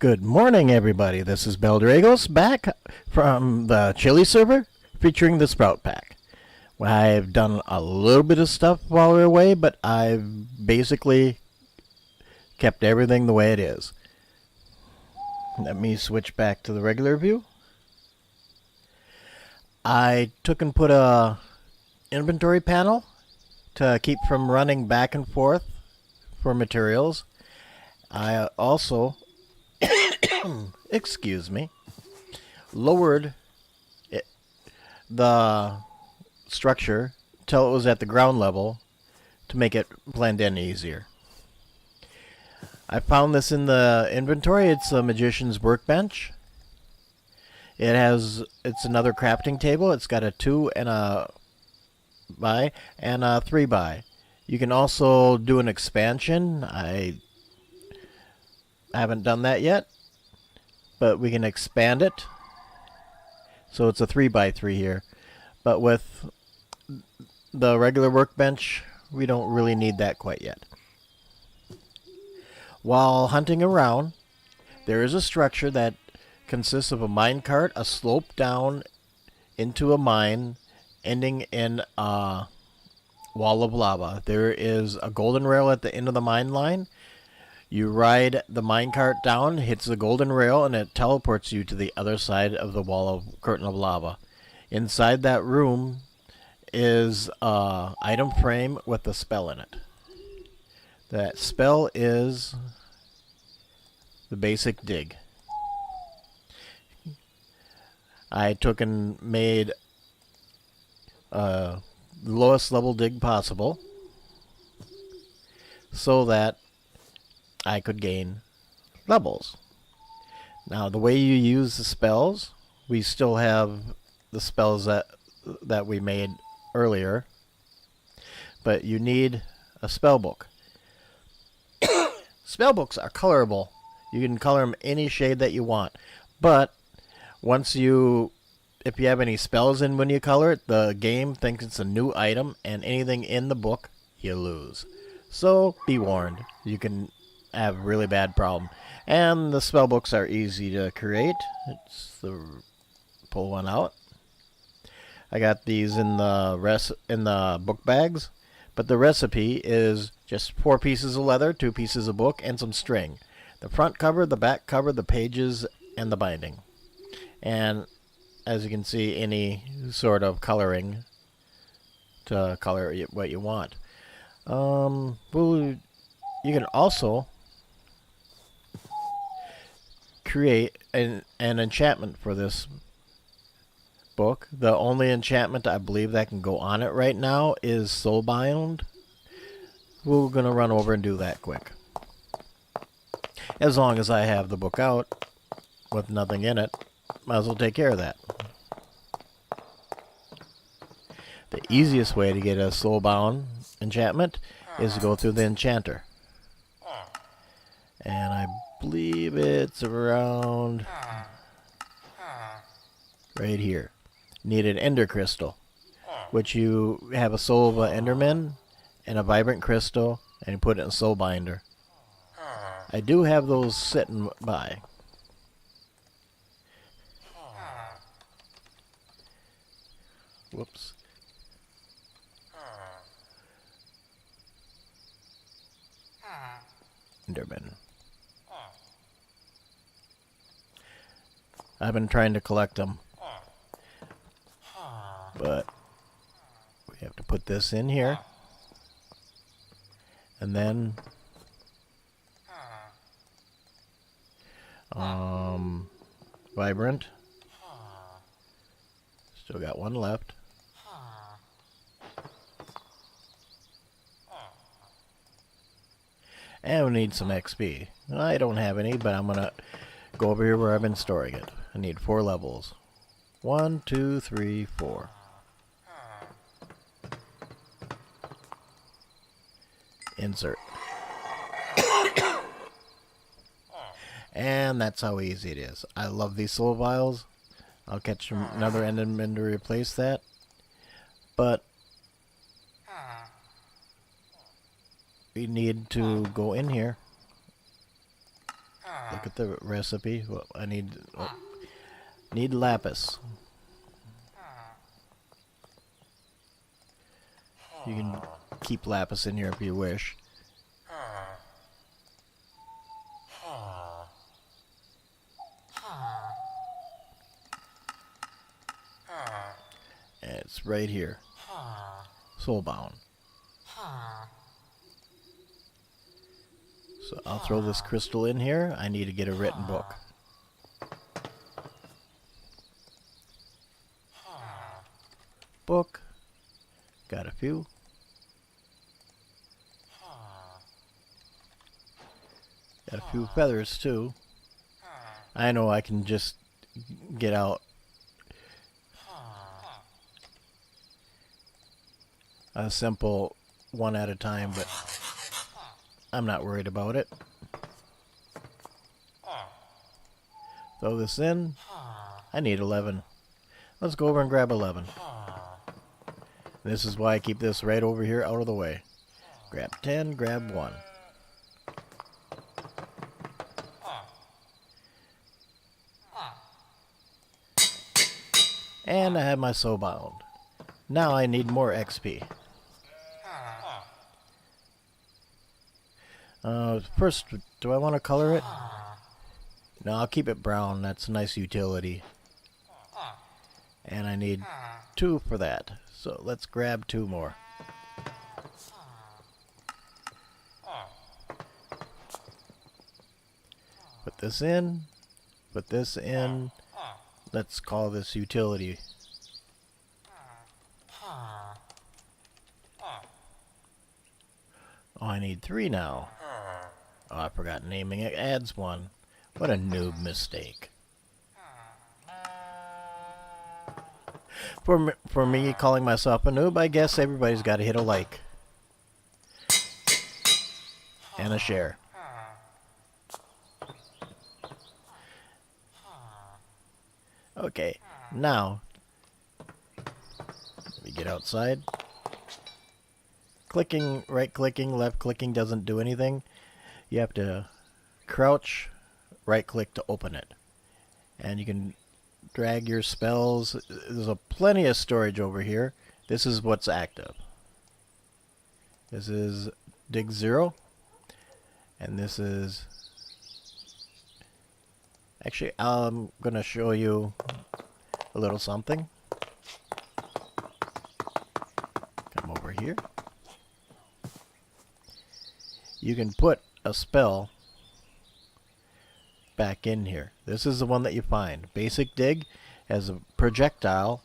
Good morning, everybody. This is Beldragos back from the Chili server featuring the Sprout Pack. I've done a little bit of stuff while we were away, but I've basically kept everything the way it is. Let me switch back to the regular view. I took and put a inventory panel to keep from running back and forth for materials. I also excuse me, lowered the structure till it was at the ground level to make it blend in easier. I found this in the inventory. It's a magician's workbench. It's another crafting table. It's got a 2 and a by and a 3 by. You can also do an expansion. I haven't done that yet, but we can expand it. So it's a 3 by 3 here. But with the regular workbench, we don't really need that quite yet. While hunting around, there is a structure that consists of a minecart, a slope down into a mine, ending in a wall of lava. There is a golden rail at the end of the mine line. You ride the minecart down, hits the golden rail, and it teleports you to the other side of the wall of curtain of lava. Inside that room is an item frame with a spell in it. That spell is the basic dig. I took and made the lowest level dig possible so that I could gain levels. Now, the way you use the spells, we still have the spells that we made earlier, but you need a spell book. Spell books are colorable. You can color them any shade that you want, but if you have any spells in when you color it, the game thinks it's a new item, and anything in the book you lose. So be warned, you can have a really bad problem. And the spell books are easy to create. Pull one out. I got these in the book bags, but the recipe is just 4 pieces of leather, 2 pieces of book, and some string. The front cover, the back cover, the pages, and the binding. And as you can see, any sort of coloring to color what you want. You can also create an enchantment for this book. The only enchantment I believe that can go on it right now is Soulbound. We're going to run over and do that quick. As long as I have the book out with nothing in it, might as well take care of that. The easiest way to get a Soulbound enchantment is to go through the enchanter. And I believe it's around right here. Need an ender crystal, which you have a soul of an enderman and a vibrant crystal, and you put it in a soul binder. I do have those sitting by. Whoops. Enderman. I've been trying to collect them, but we have to put this in here, and then vibrant. Still got one left. And we need some XP. I don't have any, but I'm gonna go over here where I've been storing it. I need 4 levels. 1, 2, 3, 4. Insert. And that's how easy it is. I love these soul vials. I'll catch another enderman to replace that. But we need to go in here. Look look at the recipe. Well, I need lapis. You can keep lapis in here if you wish. And it's right here. Soulbound. So I'll throw this crystal in here. I need to get a written book. Book. Got a few. Got a few feathers too. I know I can just get out a simple one at a time, but I'm not worried about it. Throw this in. I need 11. Let's go over and grab 11. This is why I keep this right over here out of the way. Grab 10, grab 1. And I have my soulbound. Now I need more XP. First, do I want to color it? No, I'll keep it brown. That's a nice utility. And I need 2 for that. So let's grab 2 more. Put this in. Put this in. Let's call this utility. Oh, I need 3 now. Oh, I forgot naming it. Adds 1. What a noob mistake. For me calling myself a noob, I guess everybody's got to hit a like. And a share. Okay, now, let me get outside. Clicking, right-clicking, left-clicking doesn't do anything. You have to crouch, right-click to open it. And you can drag your spells. There's plenty of storage over here. This is what's active. This is Dig 0. And this is... Actually, I'm going to show you a little something. Come over here. You can put a spell back in here. This is the one that you find. Basic Dig has a projectile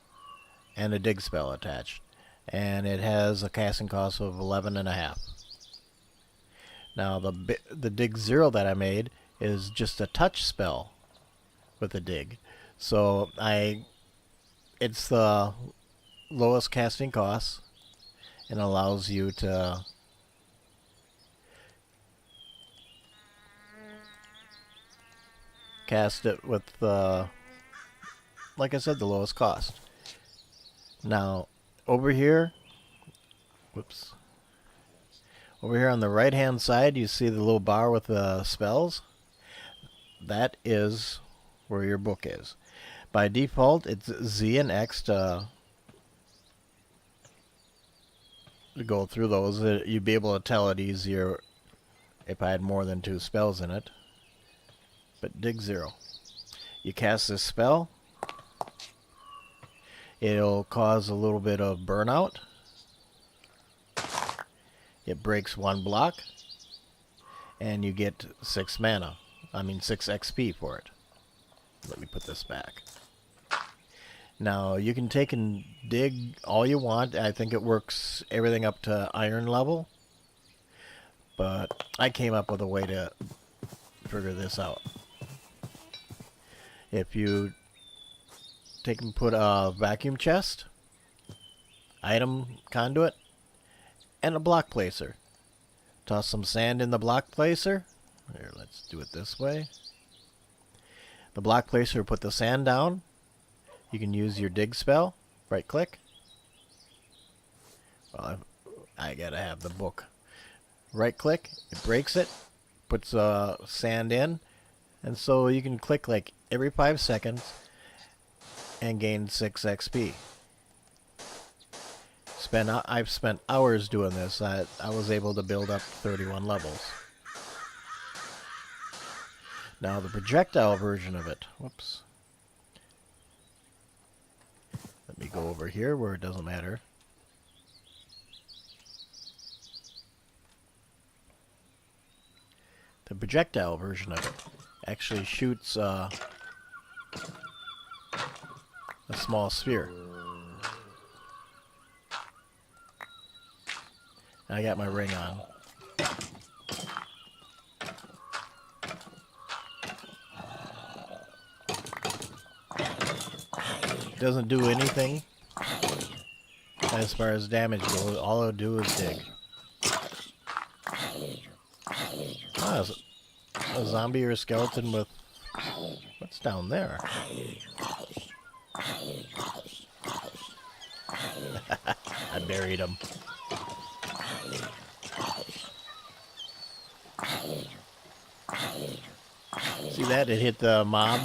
and a dig spell attached. And it has a casting cost of 11.5. Now the Dig 0 that I made is just a touch spell with a dig. So it's the lowest casting cost and allows you to cast it with like I said, the lowest cost. Now over here, whoops, over here on the right hand side you see the little bar with the spells. That is where your book is. By default it's Z and X to go through those. You'd be able to tell it easier if I had more than 2 spells in it. But Dig 0. You cast this spell. It'll cause a little bit of burnout. It breaks 1 block. And you get 6 mana. I mean 6 XP for it. Let me put this back. Now you can take and dig all you want. I think it works everything up to iron level. But I came up with a way to figure this out. If you take and put a vacuum chest, item conduit, and a block placer. Toss some sand in the block placer. Here, let's do it this way. The block placer will put the sand down. You can use your dig spell. Right click. Well, I gotta have the book. Right click. It breaks it. Puts sand in. And so you can click like every 5 seconds and gain 6 XP. I've spent hours doing this. I was able to build up 31 levels. Now the projectile version of it. Whoops. Let me go over here where it doesn't matter. The projectile version of it actually shoots a small sphere. I got my ring on. It doesn't do anything as far as damage goes. All it'll do is dig. Ah, a zombie or a skeleton with... What's down there? I buried him. See that? It hit the mob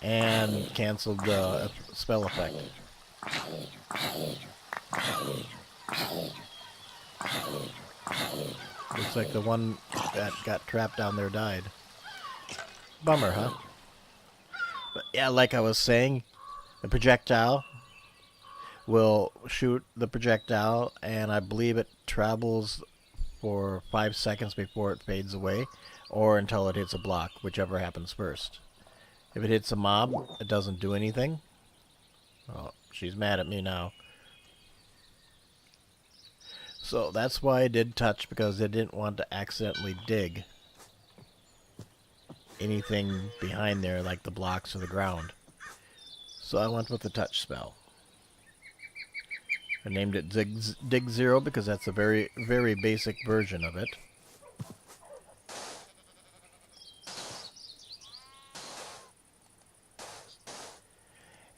and canceled the spell effect. Looks like the one that got trapped down there died. Bummer, huh? But yeah, like I was saying, the projectile will shoot the projectile, and I believe it travels for 5 seconds before it fades away, or until it hits a block, whichever happens first. If it hits a mob, it doesn't do anything. Oh, she's mad at me now. So that's why I did touch, because I didn't want to accidentally dig anything behind there, like the blocks or the ground. So I went with the touch spell. I named it Dig Zero because that's a very, very basic version of it.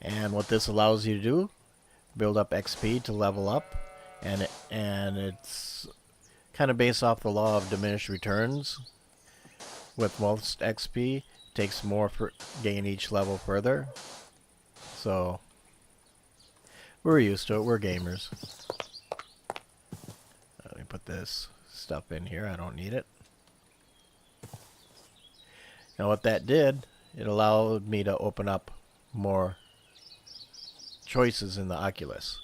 And what this allows you to do, build up XP to level up, and it's kind of based off the law of diminished returns. With most XP, it takes more for gain each level further. So we're used to it. We're gamers. Let me put this stuff in here. I don't need it. Now what that did, it allowed me to open up more choices in the Oculus.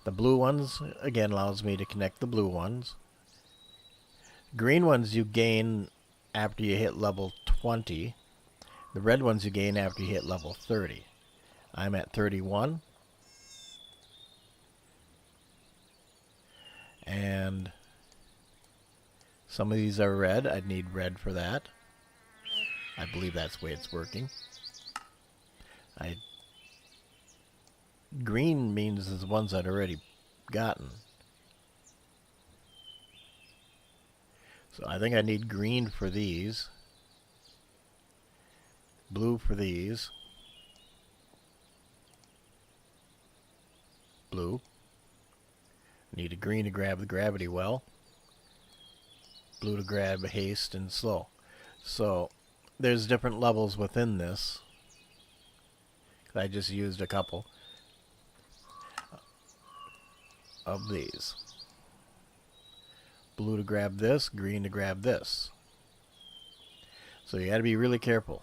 The blue ones, again, allows me to connect the blue ones. Green ones you gain after you hit level 20. The red ones you gain after you hit level 30. I'm at 31. And some of these are red. I'd need red for that. I believe that's the way it's working. Green means the ones I'd already gotten. So I think I need green for these. Blue for these. Blue. Need a green to grab the gravity well. Blue to grab haste and slow. So there's different levels within this. I just used a couple of these. Blue to grab this, green to grab this. So you got to be really careful,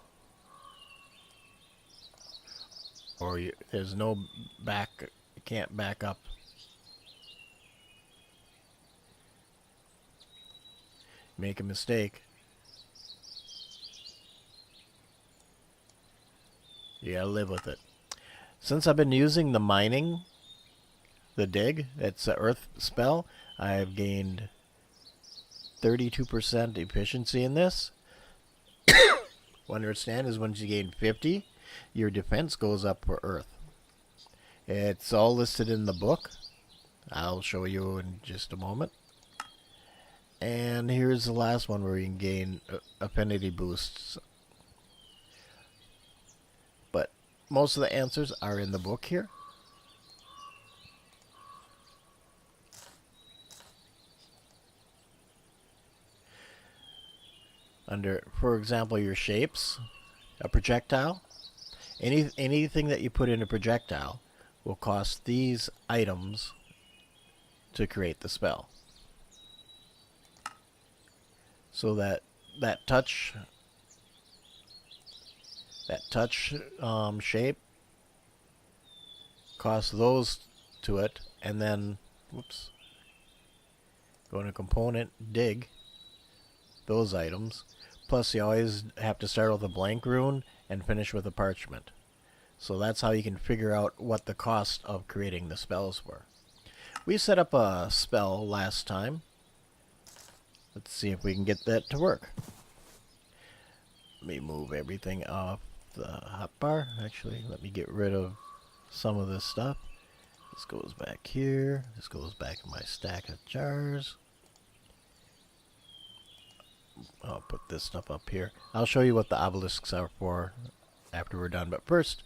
or there's no back. You can't back up. Make a mistake, you gotta live with it. Since I've been using the mining, the dig, it's an earth spell, I've gained 32% efficiency in this. What I understand is once you gain 50, your defense goes up for earth. It's all listed in the book. I'll show you in just a moment. And here's the last one where you can gain affinity boosts. But most of the answers are in the book here. under, for example, your shapes, a projectile. Anything that you put in a projectile will cost these items to create the spell. So that touch shape costs those to it, and then whoops, go into component, dig those items. Plus, you always have to start with a blank rune and finish with a parchment. So that's how you can figure out what the cost of creating the spells were. We set up a spell last time. Let's see if we can get that to work. Let me move everything off the hotbar. Actually, let me get rid of some of this stuff. This goes back here. This goes back in my stack of jars. I'll put this stuff up here. I'll show you what the obelisks are for after we're done. But first,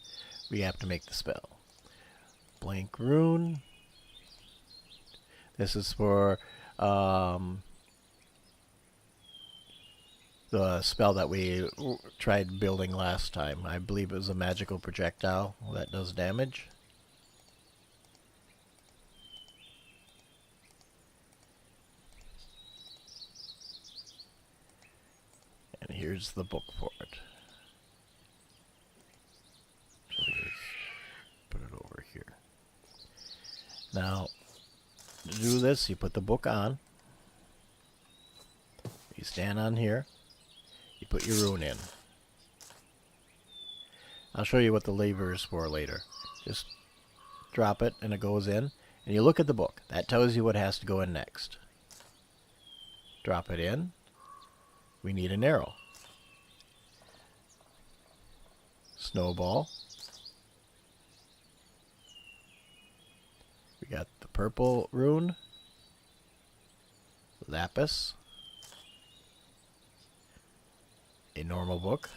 we have to make the spell. Blank rune. This is for the spell that we tried building last time. I believe it was a magical projectile that does damage. And here's the book for it. So put it over here. Now, to do this, you put the book on. You stand on here. You put your rune in. I'll show you what the lever is for later. Just drop it and it goes in. And you look at the book. That tells you what has to go in next. Drop it in. We need an arrow. Snowball. We got the purple rune. Lapis. A normal book.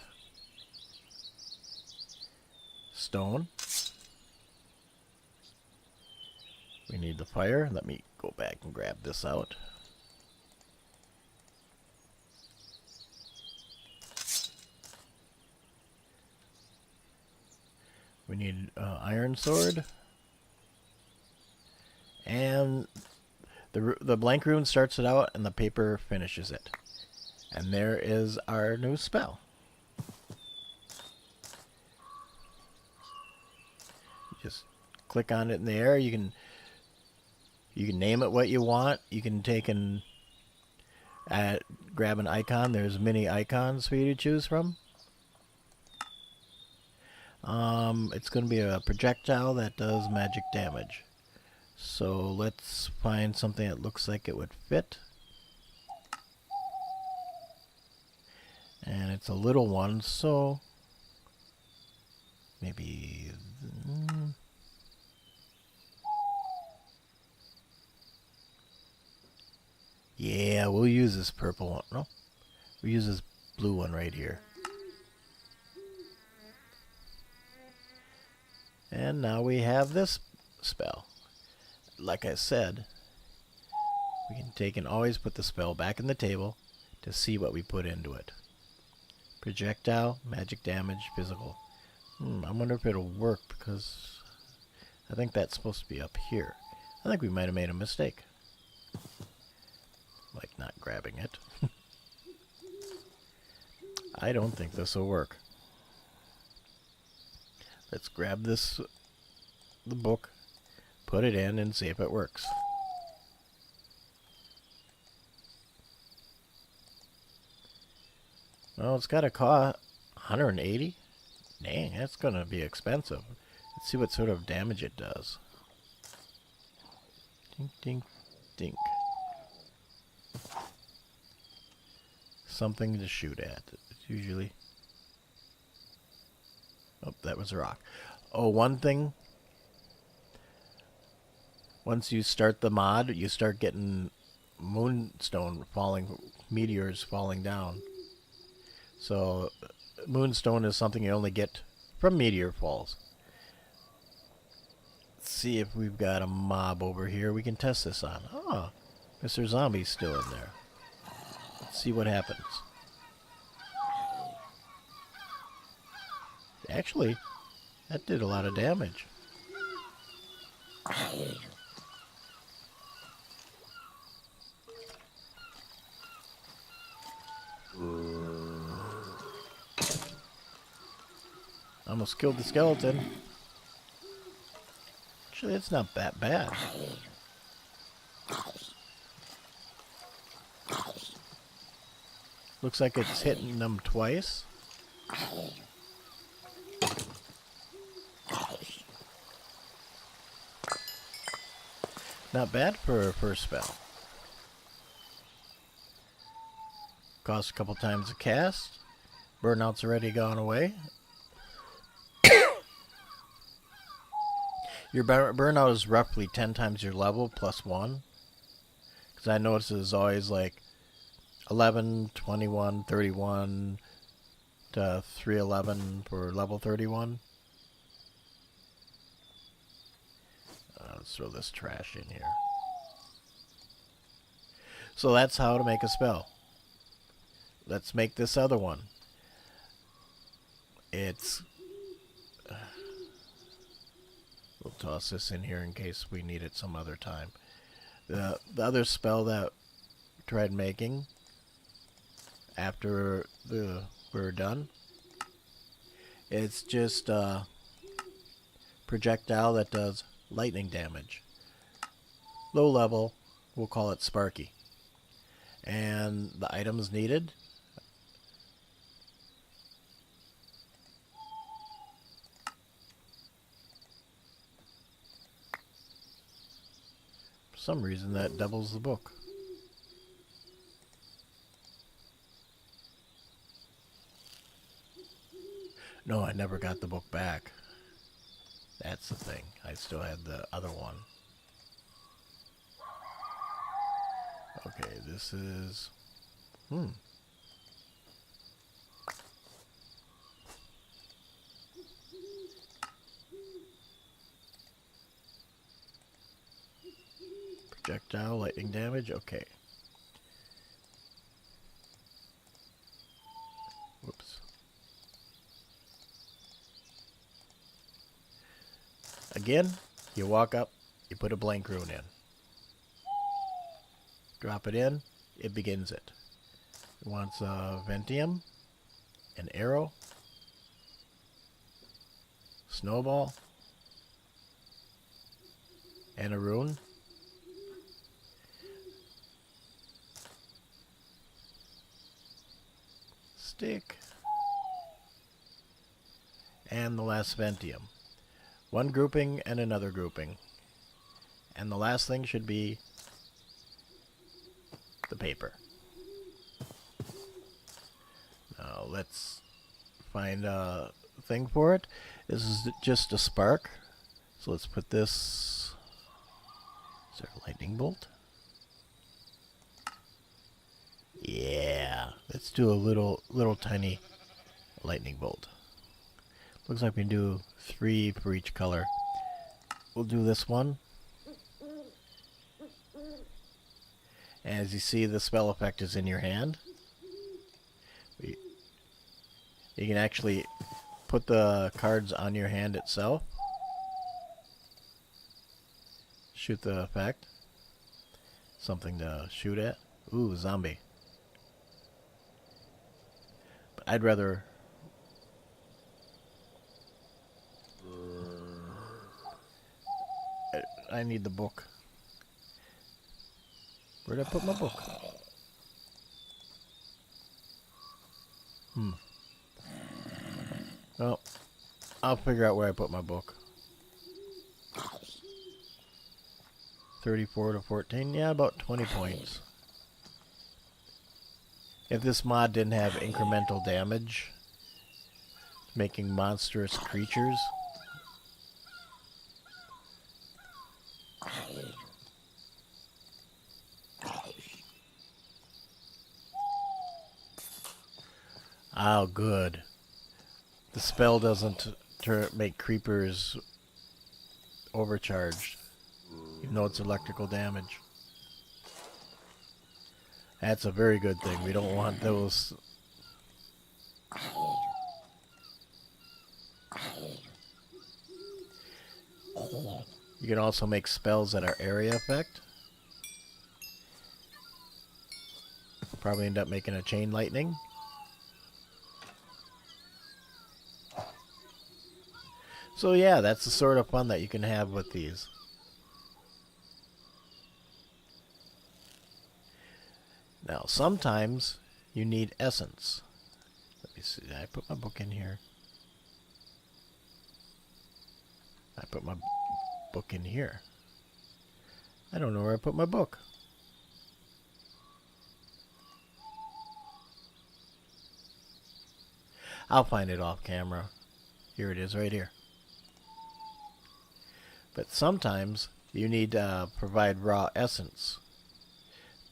Stone. We need the fire. Let me go back and grab this out. We need iron sword. And the blank rune starts it out and the paper finishes it. And there is our new spell. Just click on it in the air. You can name it what you want. You can take and grab an icon. There's many icons for you to choose from. It's going to be a projectile that does magic damage. So let's find something that looks like it would fit. And it's a little one, so maybe yeah, we'll use this purple one. No, we'll use this blue one right here. And now we have this spell. Like I said, we can take and always put the spell back in the table to see what we put into it. Projectile, magic damage, physical. I wonder if it'll work because I think that's supposed to be up here. I think we might have made a mistake. Like not grabbing it. I don't think this will work. Let's grab the book, put it in, and see if it works. Well, it's got to cost 180. Dang, that's going to be expensive. Let's see what sort of damage it does. Dink, dink, dink. Something to shoot at. It's usually... Oh, that was a rock. Oh, one thing. Once you start the mod, you start getting moonstone falling, meteors falling down. So, moonstone is something you only get from meteor falls. Let's see if we've got a mob over here we can test this on. Oh, Mr. Zombie's still in there. Let's see what happens. Actually, that did a lot of damage. Almost killed the skeleton. Actually, it's not that bad. Looks like it's hitting them twice. Not bad for a first spell. Cost a couple times a cast. Burnout's already gone away. Your burnout is roughly 10 times your level plus 1. Because I notice it's always like 11, 21, 31 to 311 for level 31. Let's throw this trash in here. So that's how to make a spell. Let's make this other one. It's... we'll toss this in here in case we need it some other time. The other spell that we tried making after we're done, it's just a projectile that does lightning damage. Low level, we'll call it Sparky. And the items needed: for some reason that doubles the book. No, I never got the book back. That's the thing. I still had the other one. Okay, this is... projectile, lightning damage, okay. Whoops. Again, you walk up, you put a blank rune in. Drop it in, it begins it. It wants a Ventium, an arrow, snowball, and a rune. Stick. And the last Ventium. One grouping and another grouping. And the last thing should be the paper. Now let's find a thing for it. This is just a spark. So let's put this... Is there a lightning bolt? Yeah. Let's do a little tiny lightning bolt. Looks like we can do 3 for each color. We'll do this one. As you see, the spell effect is in your hand. You can actually put the cards on your hand itself. Shoot the effect. Something to shoot at. Ooh, zombie. But I'd rather... I need the book. Where'd I put my book? Well, I'll figure out where I put my book. 34 to 14. Yeah, about 20 points. If this mod didn't have incremental damage, making monstrous creatures... Oh, good. The spell doesn't make creepers overcharged, even though it's electrical damage. That's a very good thing. We don't want those... can also make spells that are area effect. Probably end up making a chain lightning. So yeah, that's the sort of fun that you can have with these. Now, sometimes you need essence. Let me see. I put my book in here. I put my book in here. I don't know where I put my book. I'll find it off camera. Here it is right here. But sometimes you need to provide raw essence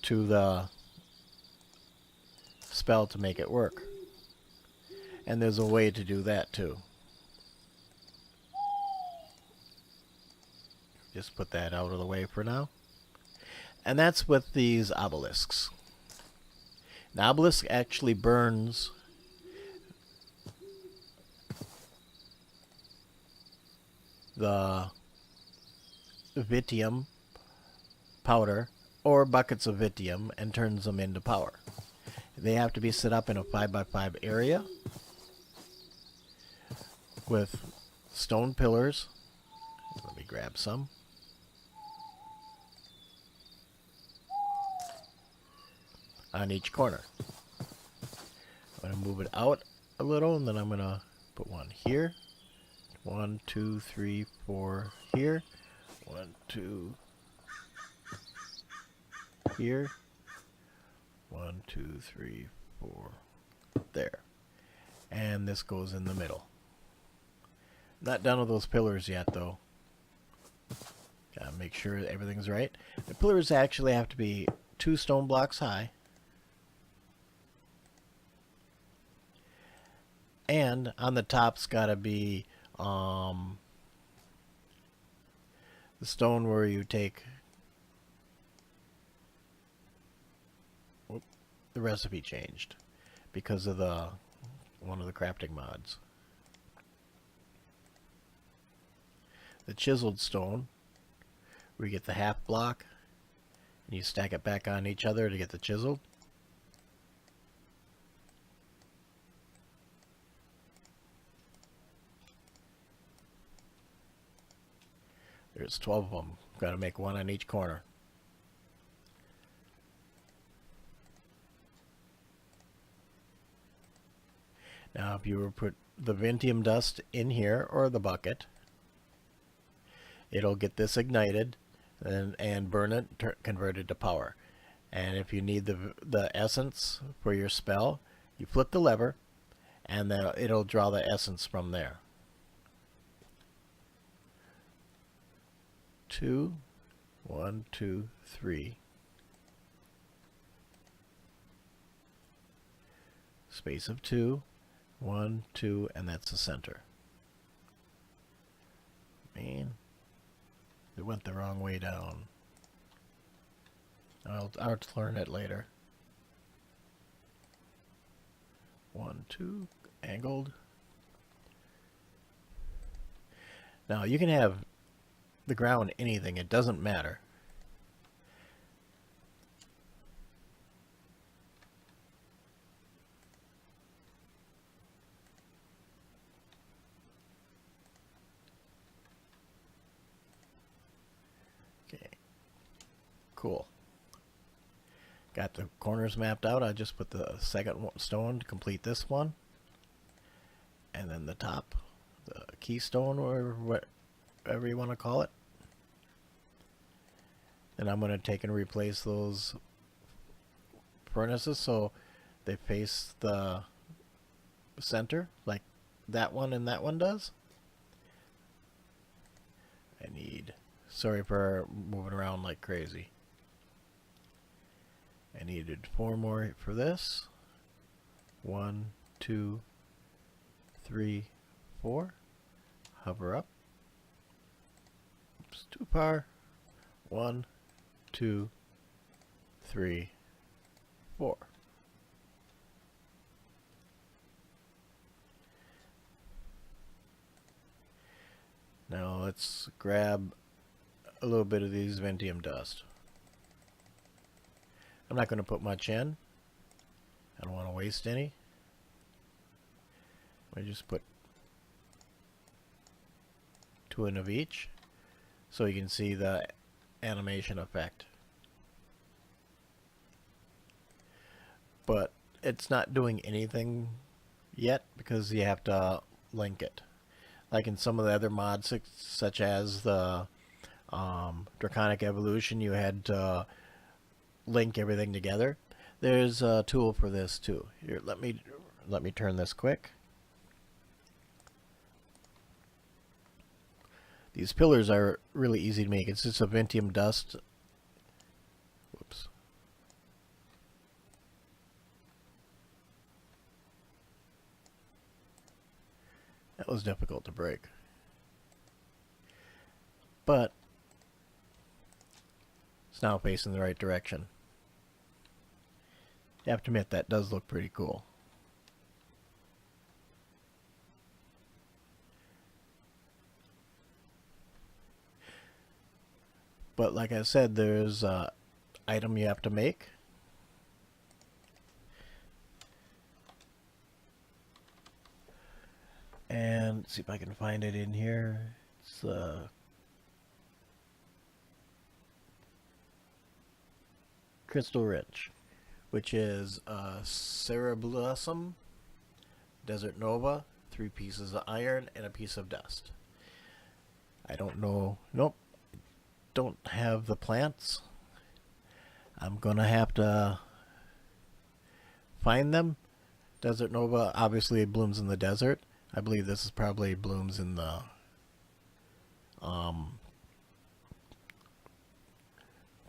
to the spell to make it work. And there's a way to do that too. Just put that out of the way for now. And that's with these obelisks. An obelisk actually burns the Vitium powder or buckets of Vitium and turns them into power. They have to be set up in a 5x5 area with stone pillars. Let me grab some. On each corner. I'm going to move it out a little, and then I'm going to put one here. 1, 2, 3, 4 here. 1, 2 here. 1, 2, 3, 4 there. And this goes in the middle. Not done with those pillars yet, though. Gotta make sure everything's right. The pillars actually have to be 2 stone blocks high. And on the top's gotta be the stone where you take the recipe changed because of one of the crafting mods. The chiseled stone, where you get the half block and you stack it back on each other to get the chiseled. There's 12 of them. Got to make one on each corner. Now, if you were to put the Vitium dust in here or the bucket, it'll get this ignited and burn it, convert it to power. And if you need the essence for your spell, you flip the lever, and then it'll draw the essence from there. 2, 1, 2, 3. Space of 2, 1, 2, and that's the center. Man, it went the wrong way down. I'll learn it later. 1, 2, angled. Now you can have the ground anything, it doesn't matter. Okay, cool. Got the corners mapped out. I just put the second stone to complete this one, and then the top, the keystone, or whatever you want to call it. And I'm going to take and replace those furnaces so they face the center like that one and that one does. I need, sorry for moving around like crazy. I needed 4 more for this. 1, 2, 3, 4. Hover up. Oops, too far. 1, 2, 3, 4. Now let's grab a little bit of these Ventium dust. I'm not going to put much in. I don't want to waste any. I just put 2 in of each so you can see the animation effect. But it's not doing anything yet because you have to link it. Like in some of the other mods, such as the Draconic Evolution, you had to link everything together. There's a tool for this too. Here, let me turn this quick. These pillars are really easy to make. It's just a Ventium dust. Whoops. That was difficult to break. But it's now facing the right direction. You have to admit that does look pretty cool. But like I said, there's an item you have to make. And see if I can find it in here. It's Crystal Wrench, which is Cereblossom, Desert Nova, 3 pieces of iron, and a piece of dust. I don't know. Nope. Don't have the plants. I'm gonna have to find them. Desert Nova obviously blooms in the desert. I believe this is probably blooms in the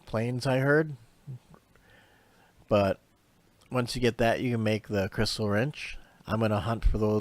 plains, I heard. But once you get that, you can make the crystal wrench. I'm gonna hunt for those